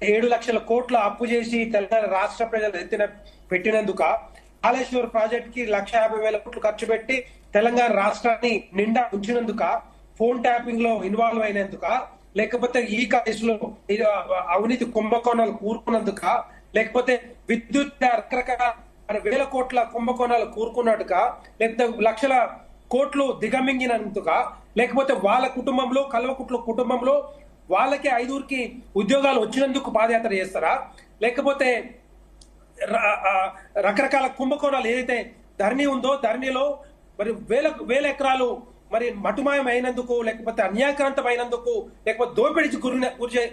7,00,000 కోట్ల అప్పు చేసి తెలంగాణ రాష్ట్ర ప్రజలు పెట్టినందుక, కాళేశ్వరం ప్రాజెక్ట్ కి 1,50,000 కోట్లు ఖర్చు పెట్టి తెలంగాణ రాష్ట్రాన్ని నిండా ఉంచినందుక, ఫోన్ ట్యాపింగ్ లో ఇన్వాల్వ్ అయినందుక, లేకపోతే ఈ కేసులో అవినీతి కుంభకోణాలు కూరుకున్నందుక, లేకపోతే విద్యుత్ రకరకాల వేల కోట్ల కుంభకోణాలు కూరుకున్నట్టుక, లేకపోతే లక్షల కోట్లు దిగమింగినందుక, లేకపోతే వాళ్ళ కుటుంబంలో కల్వకుట్ల కుటుంబంలో వాళ్ళకి 5కి ఉద్యోగాలు వచ్చినందుకు పాదయాత్ర చేస్తారా? లేకపోతే రకరకాల కుంభకోణాలు ఏదైతే ధరణి ఉందో ధరణిలో మరి వేల ఎకరాలు మరి మటుమాయం అయినందుకు, లేకపోతే అన్యాయక్రాంతం అయినందుకు, లేకపోతే దోపిడీకి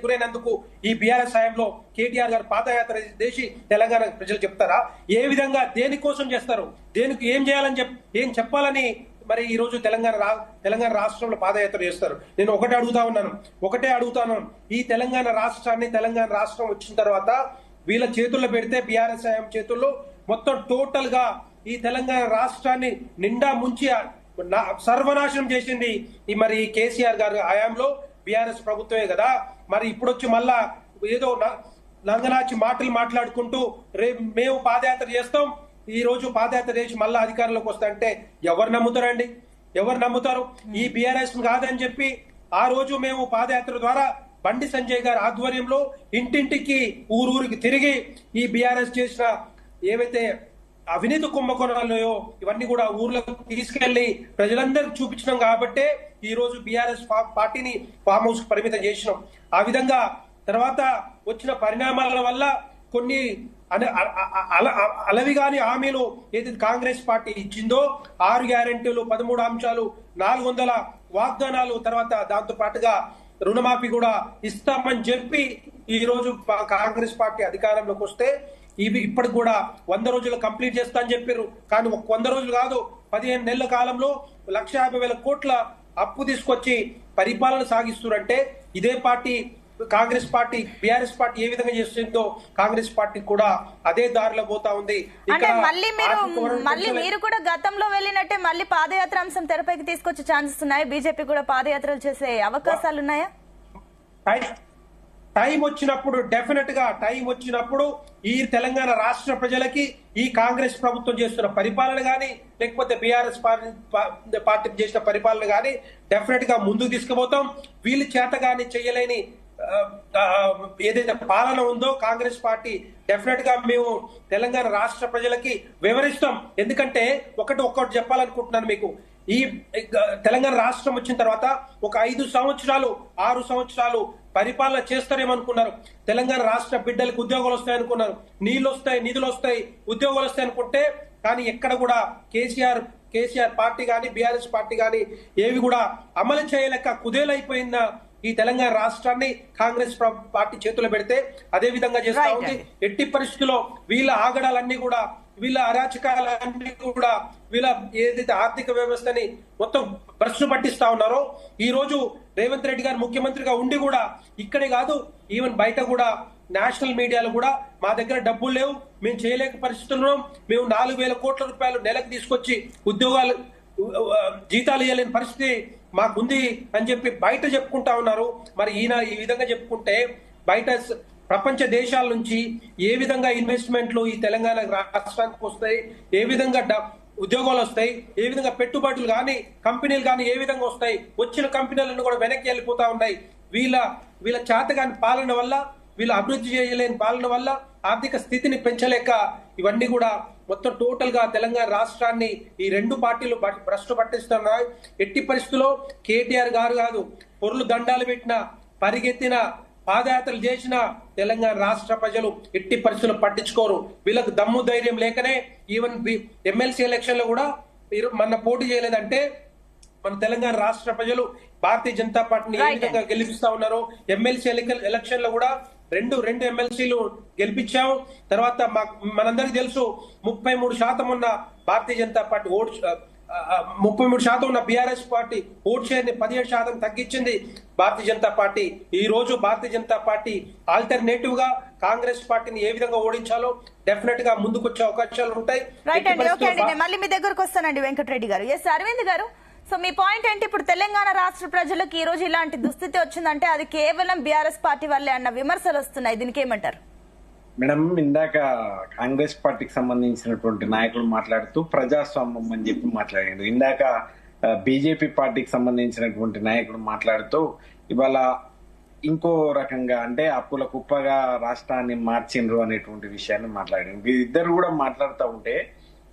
గురైనందుకు ఈ బీఆర్ఎస్ హయాంలో కేటీఆర్ గారు పాదయాత్ర చేసి తెలంగాణ ప్రజలు చెప్తారా? ఏ విధంగా దేనికోసం చేస్తారు, దేనికి ఏం చేయాలని ఏం చెప్పాలని మరి ఈ రోజు తెలంగాణ రాష్ట్రంలో పాదయాత్ర చేస్తారు? నేను ఒకటే అడుగుతాను, ఈ తెలంగాణ రాష్ట్రం వచ్చిన తర్వాత వీళ్ళ చేతుల్లో పెడితే, బీఆర్ఎస్ హయాం చేతుల్లో మొత్తం టోటల్ గా ఈ తెలంగాణ రాష్ట్రాన్ని నిండా ముంచి సర్వనాశనం చేసింది మరి కేసీఆర్ గారి హయాంలో బీఆర్ఎస్ ప్రభుత్వమే కదా. మరి ఇప్పుడు వచ్చి మళ్ళా ఏదో నంగనాచి మాటలు మాట్లాడుకుంటూ రేపు మేము పాదయాత్ర చేస్తాం, ఈ రోజు పాదయాత్ర చేసి మళ్ళా అధికారంలోకి వస్తాయంటే ఎవరు నమ్ముతారండి? ఎవరు నమ్ముతారు? ఈ బీఆర్ఎస్ కాదని చెప్పి ఆ రోజు మేము పాదయాత్ర ద్వారా బండి సంజయ్ గారి ఆధ్వర్యంలో ఇంటింటికి ఊరూరికి తిరిగి ఈ బీఆర్ఎస్ చేసిన ఏవైతే అవినీతి కుంభకోణాలయో ఇవన్నీ కూడా ఊర్లకు తీసుకెళ్లి ప్రజలందరికీ చూపించినాం కాబట్టే ఈ రోజు బీఆర్ఎస్ పార్టీని ఫామ్ హౌస్ పరిమితం చేసినాం. ఆ విధంగా తర్వాత వచ్చిన పరిణామాల వల్ల కొన్ని అలవిగాని హామీలు ఏదైతే కాంగ్రెస్ పార్టీ ఇచ్చిందో, 6 గ్యారెంటీలు, 13 అంశాలు, 400 వాగ్దానాలు, తర్వాత దాంతో పాటుగా రుణమాఫీ కూడా ఇస్తామని చెప్పి ఈ రోజు కాంగ్రెస్ పార్టీ అధికారంలోకి వస్తే ఇవి ఇప్పటికి కూడా 100 రోజులు కంప్లీట్ చేస్తా అని చెప్పారు. కానీ 100 రోజులు కాదు, 15 నెలల కాలంలో 1,50,000 కోట్ల అప్పు తీసుకొచ్చి పరిపాలన సాగిస్తున్నారంటే ఇదే party Congress party BRS party ఏ విధంగా చేస్తుందో కాంగ్రెస్ పార్టీ కూడా అదే దారిలో పోతా ఉంది. మళ్ళీ మీరు కూడా గతంలో వెళ్ళినట్టే మళ్ళీ పాదయాత్ర అంశం తెరపైకి తీసుకొచ్చే ఛాన్సెస్ ఉన్నాయి? బీజేపీ కూడా పాదయాత్రలు చేసే అవకాశాలు ఉన్నాయా? టైం వచ్చినప్పుడు, డెఫినెట్ గా టైం వచ్చినప్పుడు ఈ తెలంగాణ రాష్ట్ర ప్రజలకి ఈ కాంగ్రెస్ ప్రభుత్వం చేస్తున్న పరిపాలన గాని, లేకపోతే బీఆర్ఎస్ పార్టీ చేసిన పరిపాలన గాని డెఫినెట్ గా ముందుకు తీసుకుపోతాం. వీళ్ళు చేత గాని చేయలేని ఏదైతే పాలన ఉందో కాంగ్రెస్ పార్టీ డెఫినెట్ గా మేము తెలంగాణ రాష్ట్ర ప్రజలకి వివరిస్తాం. ఎందుకంటే ఒక్కటి చెప్పాలనుకుంటున్నాను మీకు. ఈ తెలంగాణ రాష్ట్రం వచ్చిన తర్వాత ఒక 5 సంవత్సరాలు 6 సంవత్సరాలు పరిపాలన చేస్తారేమనుకున్నారు. తెలంగాణ రాష్ట్ర బిడ్డలకు ఉద్యోగాలు వస్తాయనుకున్నారు, నీళ్లు వస్తాయి, నిధులు వస్తాయి, ఉద్యోగాలు వస్తాయి అనుకుంటే కానీ ఎక్కడ కూడా కేసీఆర్ పార్టీ గాని బీఆర్ఎస్ పార్టీ గాని ఏవి కూడా అమలు చేయలేక కుదేలైపోయిన ఈ తెలంగాణ రాష్ట్రాన్ని కాంగ్రెస్ పార్టీ చేతుల్లో పెడితే అదే విధంగా చేస్తా ఉంది. ఎట్టి పరిస్థితుల్లో వీళ్ళ ఆగడాలన్నీ కూడా, వీళ్ళ అరాచకాలన్నీ కూడా, వీళ్ళ ఏదైతే ఆర్థిక వ్యవస్థని మొత్తం భ్రష్టు పట్టిస్తా ఉన్నారో, ఈ రోజు రేవంత్ రెడ్డి గారు ముఖ్యమంత్రిగా ఉండి కూడా ఇక్కడే కాదు ఈవెన్ బయట కూడా నేషనల్ మీడియాలో కూడా మా దగ్గర డబ్బులు లేవు, మేము చేయలేక పరిస్థితుల్లో, మేము 4,000 కోట్ల రూపాయలు నెలకు తీసుకొచ్చి ఉద్యోగాలు జీతాలు ఇవ్వలేని పరిస్థితి మాకుంది అని చెప్పి బయట చెప్పుకుంటా ఉన్నారు. మరి ఈయన ఈ విధంగా చెప్పుకుంటే బయట ప్రపంచ దేశాల నుంచి ఏ విధంగా ఇన్వెస్ట్మెంట్లు ఈ తెలంగాణ రాష్ట్రానికి వస్తాయి, ఏ విధంగా ఉద్యోగాలు వస్తాయి, ఏ విధంగా పెట్టుబడులు కానీ కంపెనీలు కానీ ఏ విధంగా వస్తాయి, వచ్చిన కంపెనీలను కూడా వెనక్కి వెళ్ళిపోతా ఉన్నాయి. వీళ్ళ చేతగాని పాలన వల్ల, వీళ్ళ అభివృద్ధి చేయలేని పాలన వల్ల, ఆర్థిక స్థితిని పెంచలేక ఇవన్నీ కూడా మొత్తం టోటల్ గా తెలంగాణ రాష్ట్రాన్ని ఈ 2 పార్టీలు భ్రష్టు పట్టిస్తున్నాయి. ఎట్టి పరిస్థితుల్లో కేటీఆర్ గారు కాదు, పొర్లు దండాలు పెట్టిన, పరిగెత్తిన, పాదయాత్రలు చేసిన తెలంగాణ రాష్ట్ర ప్రజలు ఎట్టి పరిస్థితులు పట్టించుకోరు. వీళ్ళకు దమ్ము ధైర్యం లేకనే ఈవెన్ ఎమ్మెల్సీ ఎలక్షన్ లో కూడా మన పోటీ చేయలేదంటే మన తెలంగాణ రాష్ట్ర ప్రజలు భారతీయ జనతా పార్టీని ఏ విధంగా గెలిపిస్తా ఉన్నారు. ఎమ్మెల్సీ ఎలక్షన్ లో కూడా రెండు ఎమ్మెల్సీలు గెలిపించాము. తర్వాత మనందరికీ తెలుసు 33% ఉన్న భారతీయ జనతా పార్టీ 33% ఉన్న బీఆర్ఎస్ పార్టీ ఓట్ షేర్ ని 17% తగ్గించింది భారతీయ జనతా పార్టీ. ఈ రోజు భారతీయ జనతా పార్టీ ఆల్టర్నేటివ్ గా కాంగ్రెస్ పార్టీని ఏ విధంగా ఓడించాలో డెఫినెట్ గా ముందుకు వచ్చే అవకాశాలు ఉంటాయి. మళ్ళీ మీ దగ్గరకు వస్తానండి వెంకటరెడ్డి గారు. ఎస్ అరవింద్ గారు, సో మీ పాయింట్ ఏంటి? ఇప్పుడు తెలంగాణ రాష్ట్ర ప్రజలకు ఈ రోజు ఇలాంటి దుస్థితి వచ్చిందంటే అది కేవలం బీఆర్ఎస్ పార్టీ వల్లే అన్న విమర్శలు వస్తున్నాయి. దీనికి ఏమంటారు? మేడం, ఇందాక కాంగ్రెస్ పార్టీకి సంబంధించినటువంటి నాయకులు మాట్లాడుతూ ప్రజాస్వామ్యం అని చెప్పి మాట్లాడారు. ఇందాక బీజేపీ పార్టీకి సంబంధించినటువంటి నాయకులు మాట్లాడుతూ ఇవాళ ఇంకో రకంగా అంటే అప్పుల కుప్పగా రాష్ట్రాన్ని మార్చిండ్రు అనేటువంటి విషయాన్ని మాట్లాడారు. ఇద్దరు కూడా మాట్లాడుతూ ఉంటే